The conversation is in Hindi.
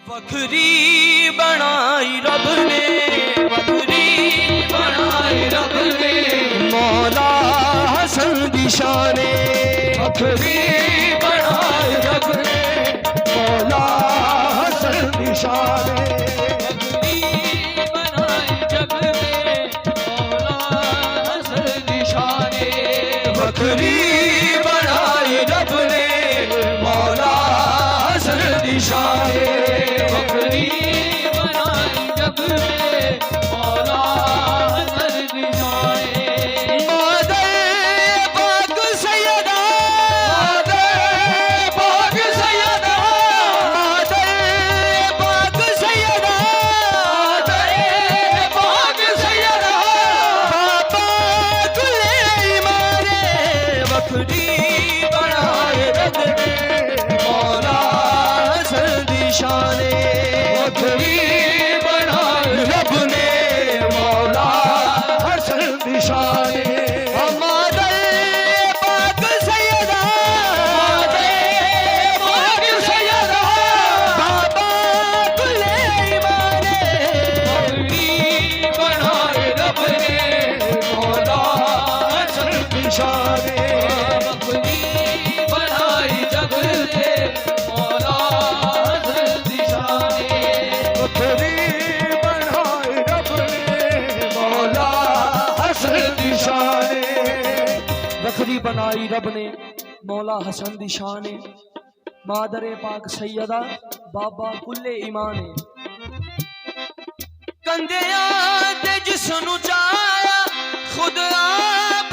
बकरी बनाई रब ने, बकरी बनाई रब ने, मौला हसन दी शाने। बकरी बनाई रब ने, मौला हसन दी शाने। बकरी बनाई जग में, मौला हसन दी शाने। बकरी बनाई रब ने, मौला हसन दी शाने। बकरी बनाई जग में, मौला हसन दी शाने। मादर पाक सैयदा, मादर पाक सैयदा, मादर पाक सैयदा, मादर पाक सैयदा, बाबा कुले मारे। बकरी बनाए रब ने, मौला हसन दी शाने। बकरी बनाए रब ने, मौला हसन दी शाने। मादर पाक सैयदा, मादर पाक सैयदा, बाबा कुले मारे। बकरी बनाए रब ने, मौला हसन दी शाने। बकरी बनाई जग ने, मौला हसन दी शाने। बकरी बनाई रब ने, मौला हसन दी शाने। बकरी बनाई रब ने, मौला हसन दी शाने। मादरे पाक सैयदा, बाबा कुल्ले ईमाने। कंधियां ते जिसनू चाया खुद आप